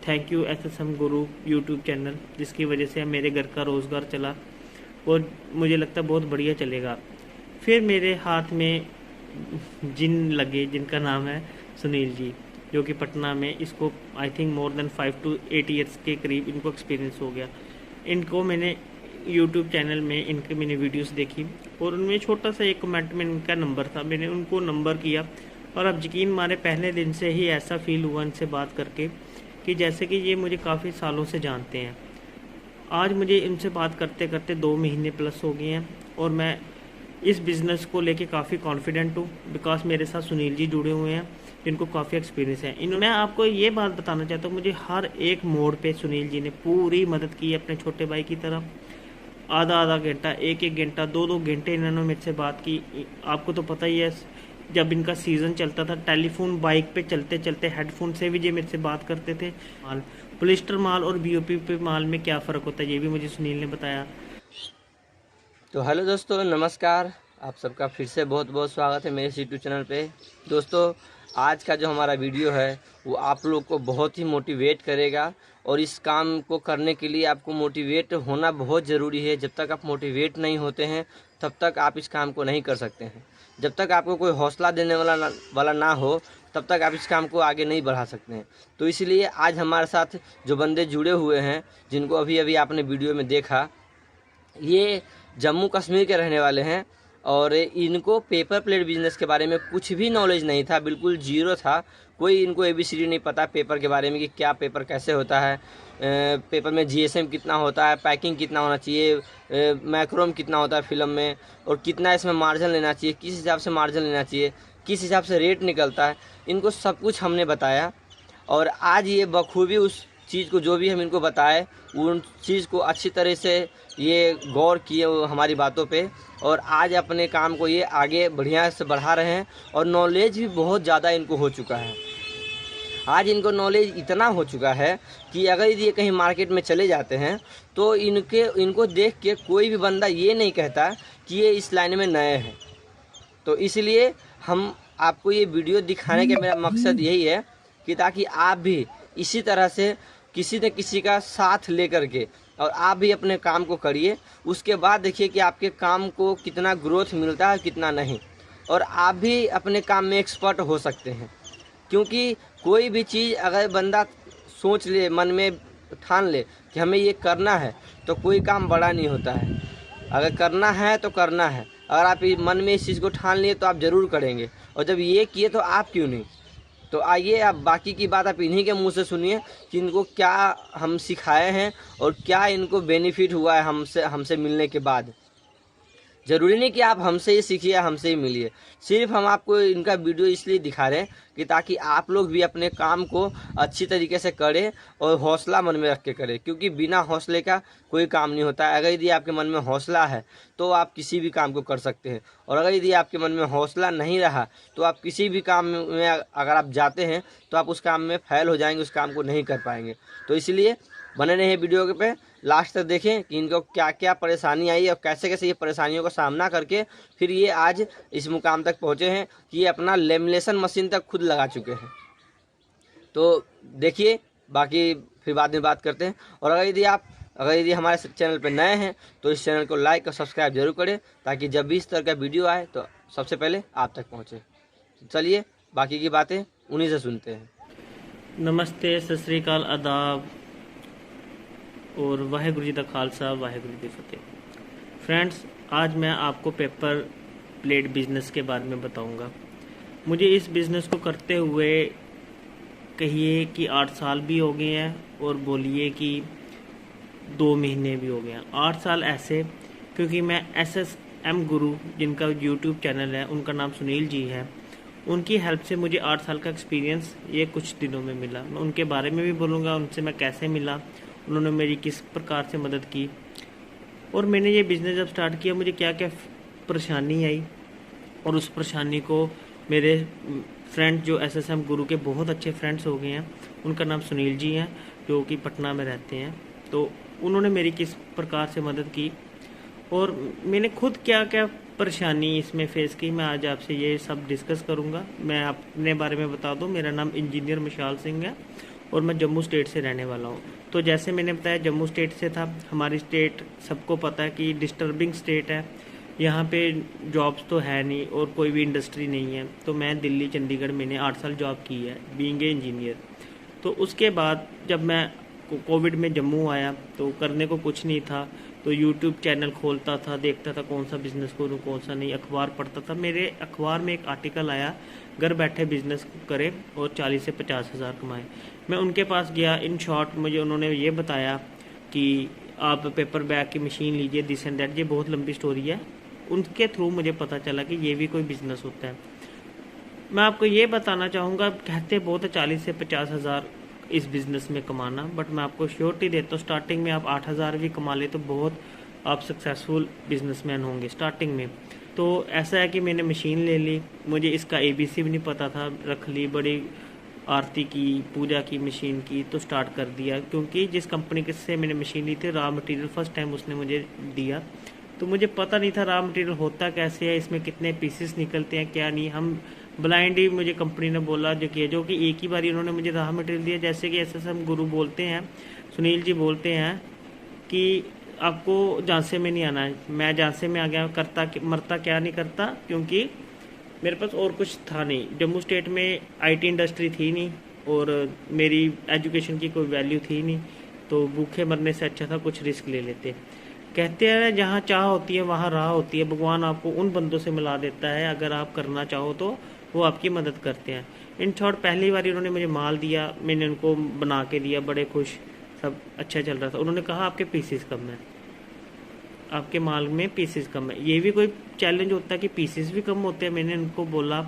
Thank you SSM Guru YouTube channel, जिसकी वजह से मेरे घर का रोज़गार चला और मुझे लगता है बहुत बढ़िया चलेगा। फिर मेरे हाथ में जिन लगे जिनका नाम है सुनील जी, जो कि पटना में, इसको I think more than 5 to 8 years के करीब इनको एक्सपीरियंस हो गया। इनको मैंने यूट्यूब चैनल में इनके मैंने वीडियोस देखी और उनमें छोटा सा एक कमेंट में इनका नंबर था, मैंने उनको नंबर किया और अब यकीन मारे पहले दिन से ही ऐसा फील हुआ इनसे बात करके कि जैसे कि ये मुझे काफ़ी सालों से जानते हैं। आज मुझे इनसे बात करते करते 2 महीने प्लस हो गए हैं और मैं इस बिज़नेस को लेके काफ़ी कॉन्फिडेंट हूँ, बिकॉज मेरे साथ सुनील जी जुड़े हुए हैं जिनको काफ़ी एक्सपीरियंस है। मैं आपको ये बात बताना चाहता हूँ, मुझे हर एक मोड़ पे सुनील जी ने पूरी मदद की अपने छोटे भाई की तरह। आधा आधा घंटा, एक एक घंटा, 2 घंटे इन्होंने मेरे से बात की। आपको तो पता ही है, जब इनका सीज़न चलता था टेलीफोन बाइक पे चलते चलते हेडफोन से भी ये मेरे से बात करते थे। माल पोलिस्टर माल और BOP पे माल में क्या फ़र्क होता है ये भी मुझे सुनील ने बताया। तो हेलो दोस्तों, नमस्कार। आप सबका फिर से बहुत बहुत स्वागत है मेरे यूट्यूब चैनल पे। दोस्तों, आज का जो हमारा वीडियो है वो आप लोग को बहुत ही मोटिवेट करेगा और इस काम को करने के लिए आपको मोटिवेट होना बहुत ज़रूरी है। जब तक आप मोटिवेट नहीं होते हैं तब तक आप इस काम को नहीं कर सकते हैं। जब तक आपको कोई हौसला देने वाला ना हो तब तक आप इस काम को आगे नहीं बढ़ा सकते हैं। तो इसलिए आज हमारे साथ जो बंदे जुड़े हुए हैं, जिनको अभी अभी आपने वीडियो में देखा, ये जम्मू कश्मीर के रहने वाले हैं और इनको पेपर प्लेट बिजनेस के बारे में कुछ भी नॉलेज नहीं था, बिल्कुल जीरो था। कोई इनको ABCD नहीं पता पेपर के बारे में कि क्या पेपर कैसे होता है, पेपर में GSM कितना होता है, पैकिंग कितना होना चाहिए, मैक्रोम कितना होता है फिल्म में, और कितना इसमें मार्जिन लेना चाहिए, किस हिसाब से मार्जिन लेना चाहिए, किस हिसाब से रेट निकलता है। इनको सब कुछ हमने बताया और आज ये बखूबी उस चीज़ को, जो भी हम इनको बताए, उन चीज़ को अच्छी तरह से ये गौर किए हमारी बातों पे और आज अपने काम को ये आगे बढ़िया से बढ़ा रहे हैं और नॉलेज भी बहुत ज़्यादा इनको हो चुका है। आज इनको नॉलेज इतना हो चुका है कि अगर ये कहीं मार्केट में चले जाते हैं तो इनको देख के कोई भी बंदा ये नहीं कहता कि ये इस लाइन में नए हैं। तो इसलिए हम आपको ये वीडियो दिखाने का मेरा मकसद यही है कि ताकि आप भी इसी तरह से किसी न किसी का साथ लेकर के और आप भी अपने काम को करिए। उसके बाद देखिए कि आपके काम को कितना ग्रोथ मिलता है, कितना नहीं, और आप भी अपने काम में एक्सपर्ट हो सकते हैं। क्योंकि कोई भी चीज़ अगर बंदा सोच ले, मन में ठान ले कि हमें ये करना है, तो कोई काम बड़ा नहीं होता है। अगर करना है तो करना है। अगर आप मन में इस चीज़ को ठान लिए तो आप ज़रूर करेंगे, और जब ये किए तो आप क्यों नहीं। तो आइए अब बाकी की बात आप इन्हीं के मुंह से सुनिए कि इनको क्या हम सिखाए हैं और क्या इनको बेनिफिट हुआ है हमसे मिलने के बाद। ज़रूरी नहीं कि आप हमसे ही सीखिए, हमसे ही मिलिए। सिर्फ हम आपको इनका वीडियो इसलिए दिखा रहे हैं कि ताकि आप लोग भी अपने काम को अच्छी तरीके से करें और हौसला मन में रख के करें, क्योंकि बिना हौसले का कोई काम नहीं होता है। अगर यदि आपके मन में हौसला है तो आप किसी भी काम को कर सकते हैं, और अगर यदि आपके मन में हौसला नहीं रहा तो आप किसी भी काम में अगर आप जाते हैं तो आप उस काम में फेल हो जाएंगे, उस काम को नहीं कर पाएंगे। तो इसलिए बने रहे वीडियो के पे, लास्ट तक देखें कि इनको क्या क्या परेशानी आई और कैसे कैसे ये परेशानियों का सामना करके फिर ये आज इस मुकाम तक पहुँचे हैं कि ये अपना लेमिनेशन मशीन तक खुद लगा चुके हैं। तो देखिए, बाकी फिर बाद में बात करते हैं। और अगर यदि हमारे चैनल पर नए हैं तो इस चैनल को लाइक और सब्सक्राइब जरूर करें, ताकि जब भी इस तरह का वीडियो आए तो सबसे पहले आप तक पहुँचे। चलिए बाकी की बातें उन्हीं से सुनते हैं। नमस्ते, सत श्री अकाल, आदाब और वाहेगुरु जी का खालसा, वाहेगुरु जी की फतेह। फ्रेंड्स, आज मैं आपको पेपर प्लेट बिजनेस के बारे में बताऊंगा। मुझे इस बिज़नेस को करते हुए कहिए कि 8 साल भी हो गए हैं और बोलिए कि 2 महीने भी हो गए हैं। 8 साल ऐसे क्योंकि मैं SSM गुरु, जिनका यूट्यूब चैनल है, उनका नाम सुनील जी है, उनकी हेल्प से मुझे 8 साल का एक्सपीरियंस ये कुछ दिनों में मिला। मैं उनके बारे में भी बोलूँगा, उनसे मैं कैसे मिला, उन्होंने मेरी किस प्रकार से मदद की और मैंने ये बिज़नेस जब स्टार्ट किया मुझे क्या क्या परेशानी आई, और उस परेशानी को मेरे फ्रेंड जो SSM गुरु के बहुत अच्छे फ्रेंड्स हो गए हैं, उनका नाम सुनील जी हैं, जो कि पटना में रहते हैं, तो उन्होंने मेरी किस प्रकार से मदद की और मैंने खुद क्या क्या परेशानी इसमें फेस की, मैं आज आपसे ये सब डिस्कस करूंगा। मैं अपने बारे में बता दूं, मेरा नाम इंजीनियर मशाल सिंह है और मैं जम्मू स्टेट से रहने वाला हूँ। तो जैसे मैंने बताया जम्मू स्टेट से था। हमारी स्टेट सबको पता है कि डिस्टर्बिंग स्टेट है, यहाँ पे जॉब्स तो है नहीं और कोई भी इंडस्ट्री नहीं है। तो मैं दिल्ली चंडीगढ़ मैंने 8 साल जॉब की है बीइंग ए इंजीनियर। तो उसके बाद जब मैं कोविड में जम्मू आया तो करने को कुछ नहीं था, तो यूट्यूब चैनल खोलता था, देखता था कौन सा बिज़नेस करूँ कौन सा नहीं, अखबार पढ़ता था। मेरे अखबार में एक आर्टिकल आया, घर बैठे बिजनेस करें और 40 से 50 हज़ार कमाएं। मैं उनके पास गया। इन शॉर्ट मुझे उन्होंने ये बताया कि आप पेपर बैग की मशीन लीजिए, दिस एंड दैट। ये बहुत लंबी स्टोरी है। उनके थ्रू मुझे पता चला कि ये भी कोई बिज़नेस होता है। मैं आपको ये बताना चाहूँगा, कहते बहुत है 40 से 50 हज़ार इस बिज़नेस में कमाना, बट मैं आपको श्योरिटी देता हूँ स्टार्टिंग में आप 8 हज़ार भी कमा ले तो बहुत आप सक्सेसफुल बिजनेसमैन होंगे स्टार्टिंग में। तो ऐसा है कि मैंने मशीन ले ली, मुझे इसका ABC भी नहीं पता था, रख ली, बड़ी आरती की पूजा की मशीन की, तो स्टार्ट कर दिया। क्योंकि जिस कंपनी से मैंने मशीन ली थी, रॉ मटेरियल फर्स्ट टाइम उसने मुझे दिया, तो मुझे पता नहीं था रॉ मटेरियल होता कैसे है, इसमें कितने पीसेस निकलते हैं क्या नहीं। हम ब्लाइंड ही, मुझे कंपनी ने बोला जो कि एक ही बार उन्होंने मुझे रॉ मटेरियल दिया। जैसे कि SSM गुरु बोलते हैं, सुनील जी बोलते हैं कि आपको झांसे में नहीं आना है। मैं झांसे में आ गया, करता मरता क्या नहीं करता, क्योंकि मेरे पास और कुछ था नहीं। जम्मू स्टेट में IT इंडस्ट्री थी नहीं और मेरी एजुकेशन की कोई वैल्यू थी नहीं, तो भूखे मरने से अच्छा था कुछ रिस्क ले लेते। कहते हैं जहाँ चाह होती है वहाँ राह होती है। भगवान आपको उन बंदों से मिला देता है, अगर आप करना चाहो तो वो आपकी मदद करते हैं। इन शॉर्ट पहली बार उन्होंने मुझे माल दिया, मैंने उनको बना के दिया, बड़े खुश, सब अच्छा चल रहा था। उन्होंने कहा आपके पीसेस कम है, आपके माल में पीसेस कम है। ये भी कोई चैलेंज होता है कि पीसेस भी कम होते हैं। मैंने उनको बोला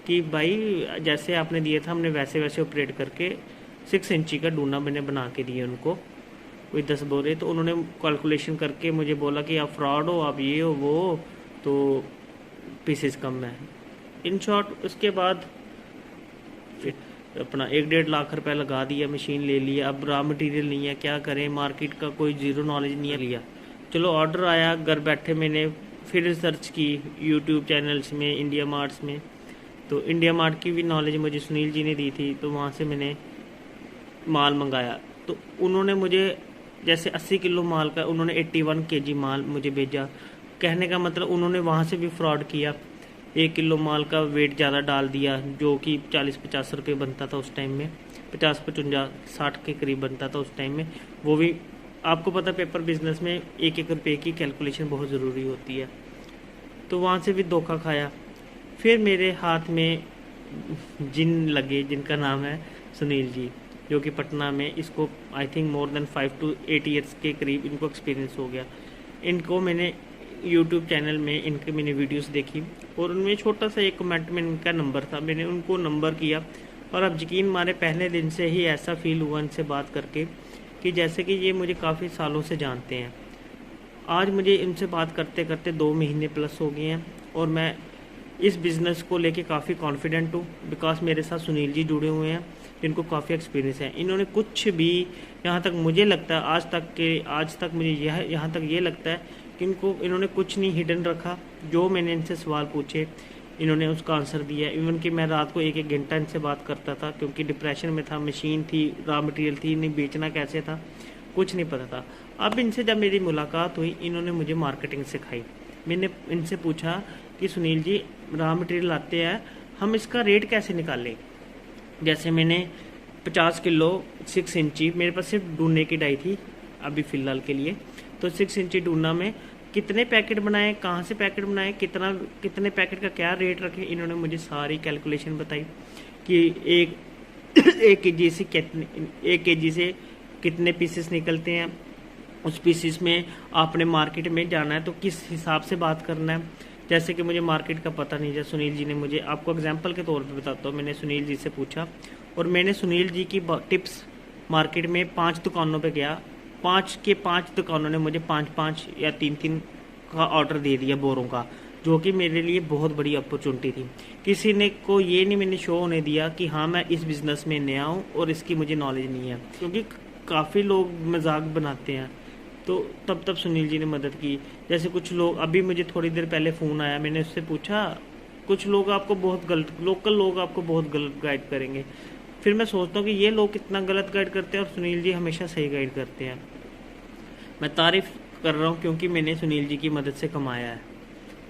कि भाई जैसे आपने दिया था हमने वैसे वैसे ऑपरेट करके 6 इंची का डूना मैंने बना के दिया उनको, कोई 10 बोरे। तो उन्होंने कैलकुलेशन करके मुझे बोला कि आप फ्रॉड हो, आप ये हो वो हो, तो पीसेस कम है। इन शॉर्ट उसके बाद फिर अपना 1-1.5 लाख रुपए लगा दिया, मशीन ले लिया। अब रॉ मटेरियल नहीं है, क्या करें, मार्केट का कोई जीरो नॉलेज नहीं है। लिया, चलो ऑर्डर आया, घर बैठे मैंने फिर रिसर्च की यूट्यूब चैनल्स में, इंडिया मार्ट्स में। तो इंडिया मार्ट की भी नॉलेज मुझे सुनील जी ने दी थी, तो वहाँ से मैंने माल मंगाया। तो उन्होंने मुझे जैसे 80 किलो माल का उन्होंने 81 kg माल मुझे भेजा। कहने का मतलब उन्होंने वहाँ से भी फ्रॉड किया, 1 किलो माल का वेट ज़्यादा डाल दिया, जो कि 40-50 रुपये बनता था उस टाइम में, 50-55-60 के करीब बनता था उस टाइम में। वो भी आपको पता पेपर बिजनेस में 1-1 रुपये की कैलकुलेशन बहुत ज़रूरी होती है। तो वहाँ से भी धोखा खाया। फिर मेरे हाथ में जिन लगे जिनका नाम है सुनील जी, जो कि पटना में, इसको I think more than 5 to 8 years के करीब इनको एक्सपीरियंस हो गया। इनको मैंने यूट्यूब चैनल में इनके मैंने वीडियोस देखी और उनमें छोटा सा एक कमेंट में इनका नंबर था, मैंने उनको नंबर किया और अब यकीन मारे पहले दिन से ही ऐसा फील हुआ इनसे बात करके कि जैसे कि ये मुझे काफ़ी सालों से जानते हैं। आज मुझे इनसे बात करते करते 2 महीने प्लस हो गए हैं और मैं इस बिज़नेस को लेके काफ़ी कॉन्फिडेंट हूँ, बिकॉज मेरे साथ सुनील जी जुड़े हुए हैं जिनको काफ़ी एक्सपीरियंस है। इन्होंने कुछ भी, यहाँ तक मुझे लगता है आज तक मुझे यहाँ तक ये लगता है कि इन्होंने कुछ नहीं हिडन रखा। जो मैंने इनसे सवाल पूछे इन्होंने उसका आंसर दिया। इवन कि मैं रात को 1-1 घंटा इनसे बात करता था, क्योंकि डिप्रेशन में था, मशीन थी, रॉ मटेरियल थी, नहीं बेचना कैसे था कुछ नहीं पता था। अब इनसे जब मेरी मुलाकात हुई, इन्होंने मुझे मार्केटिंग सिखाई। मैंने इनसे पूछा कि सुनील जी रॉ मटेरियल आते हैं, हम इसका रेट कैसे निकालें। जैसे मैंने 50 किलो 6 इंची, मेरे पास सिर्फ डूने की डाई थी अभी फ़िलहाल के लिए, तो 6 इंची डूना में कितने पैकेट बनाए, कहाँ से पैकेट बनाए, कितने पैकेट का क्या रेट रखे। इन्होंने मुझे सारी कैलकुलेशन बताई कि एक केजी से कितने पीसेस निकलते हैं, उस पीसेस में आपने मार्केट में जाना है तो किस हिसाब से बात करना है। जैसे कि मुझे मार्केट का पता नहीं है, सुनील जी ने मुझे, आपको एग्जांपल के तौर पे बताता हूँ, मैंने सुनील जी से पूछा और मैंने सुनील जी की टिप्स मार्केट में 5 दुकानों पे गया, 5 के 5 दुकानों ने मुझे 5-5 या 3-3 का ऑर्डर दे दिया बोरों का, जो कि मेरे लिए बहुत बड़ी अपॉर्चुनिटी थी। किसी ने को ये नहीं मैंने शो होने दिया कि हाँ मैं इस बिज़नेस में नया हूँ और इसकी मुझे नॉलेज नहीं है, क्योंकि काफ़ी लोग मजाक बनाते हैं। तो तब सुनील जी ने मदद की। जैसे कुछ लोग, अभी मुझे थोड़ी देर पहले फ़ोन आया, मैंने उससे पूछा, कुछ लोग आपको बहुत गलत, लोकल लोग आपको बहुत गलत गाइड करेंगे। फिर मैं सोचता हूँ कि ये लोग कितना गलत गाइड करते हैं और सुनील जी हमेशा सही गाइड करते हैं। मैं तारीफ़ कर रहा हूँ क्योंकि मैंने सुनील जी की मदद से कमाया है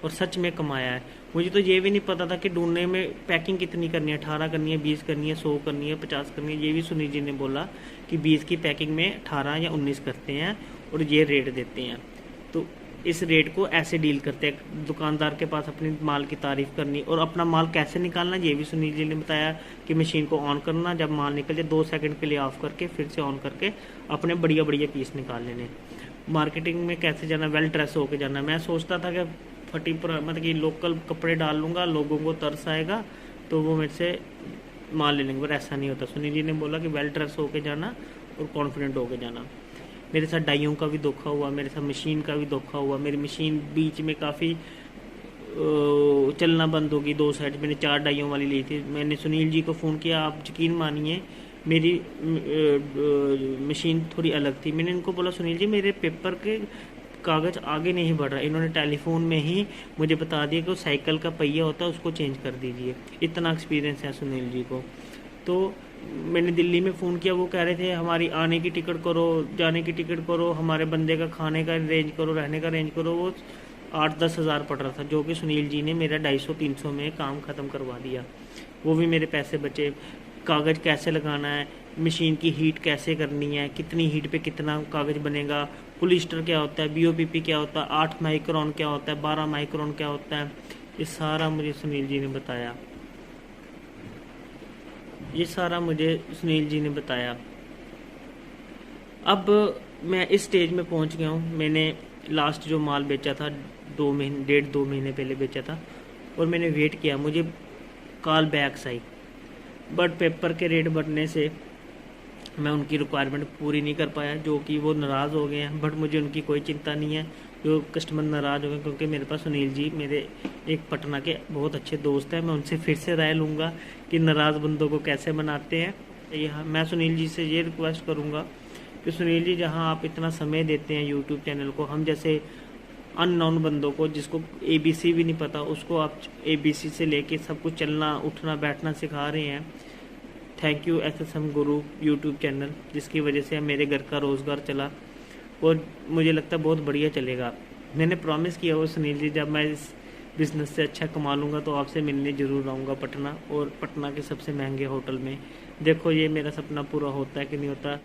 और सच में कमाया है। मुझे तो ये भी नहीं पता था कि ढूंढने में पैकिंग कितनी करनी है, 18 करनी है, 20 करनी है, 100 करनी है, 50 करनी है। ये भी सुनील जी ने बोला कि 20 की पैकिंग में 18 या 19 करते हैं और ये रेट देते हैं। तो इस रेट को ऐसे डील करते हैं। दुकानदार के पास अपने माल की तारीफ करनी और अपना माल कैसे निकालना ये भी सुनील जी ने बताया कि मशीन को ऑन करना, जब माल निकल जाए 2 सेकंड के लिए ऑफ करके फिर से ऑन करके अपने बढ़िया बढ़िया पीस निकाल लेने। मार्केटिंग में कैसे जाना, वेल ड्रेस होके जाना। मैं सोचता था कि फटी मतलब कि लोकल कपड़े डाल लूँगा, लोगों को तरस आएगा तो वो मेरे से माल ले लेंगे, पर ऐसा नहीं होता। सुनील जी ने बोला कि वेल ड्रेस होके जाना और कॉन्फिडेंट होके जाना। मेरे साथ डाइयों का भी धोखा हुआ, मेरे साथ मशीन का भी धोखा हुआ। मेरी मशीन बीच में काफ़ी चलना बंद होगी, 2 साइड। मैंने 4 डाइयों वाली ली थी। मैंने सुनील जी को फ़ोन किया, आप यकीन मानिए मेरी मशीन थोड़ी अलग थी। मैंने इनको बोला सुनील जी मेरे पेपर के कागज़ आगे नहीं बढ़ रहा। इन्होंने टेलीफोन में ही मुझे बता दिया कि वो साइकिल का पहिया होता है उसको चेंज कर दीजिए। इतना एक्सपीरियंस है सुनील जी को। तो मैंने दिल्ली में फ़ोन किया, वो कह रहे थे हमारी आने की टिकट करो, जाने की टिकट करो, हमारे बंदे का खाने का अरेंज करो, रहने का अरेंज करो। वो 8-10 हज़ार पड़ रहा था, जो कि सुनील जी ने मेरा 250-300 में काम ख़त्म करवा दिया। वो भी मेरे पैसे बचे। कागज़ कैसे लगाना है, मशीन की हीट कैसे करनी है, कितनी हीट पे कितना कागज़ बनेगा, पोलिस्टर क्या होता है, BOPP क्या होता है, 8 माइक्रोन क्या होता है, 12 माइक्रोन क्या होता है, ये सारा मुझे सुनील जी ने बताया। ये सारा मुझे सुनील जी ने बताया। अब मैं इस स्टेज में पहुंच गया हूं। मैंने लास्ट जो माल बेचा था 2 महीने 1.5-2 महीने पहले बेचा था और मैंने वेट किया, मुझे कॉल बैक्स आई, बट पेपर के रेट बढ़ने से मैं उनकी रिक्वायरमेंट पूरी नहीं कर पाया, जो कि वो नाराज़ हो गए हैं। बट मुझे उनकी कोई चिंता नहीं है जो कस्टमर नाराज़ हो गए, क्योंकि मेरे पास सुनील जी मेरे एक पटना के बहुत अच्छे दोस्त हैं। मैं उनसे फिर से राय लूँगा कि नाराज़ बंदों को कैसे मनाते हैं। यहाँ मैं सुनील जी से ये रिक्वेस्ट करूँगा कि सुनील जी जहाँ आप इतना समय देते हैं यूट्यूब चैनल को, हम जैसे अननोन बंदों को जिसको ABC भी नहीं पता उसको आप ABC से लेके सब कुछ चलना उठना बैठना सिखा रहे हैं। Thank you SSM Guru YouTube channel, जिसकी वजह से मेरे घर का रोज़गार चला और मुझे लगता है बहुत बढ़िया चलेगा। मैंने प्रॉमिस किया वो सुनील जी, जब मैं इस बिज़नेस से अच्छा कमा लूँगा तो आपसे मिलने ज़रूर आऊँगा पटना, और पटना के सबसे महंगे होटल में। देखो ये मेरा सपना पूरा होता है कि नहीं होता।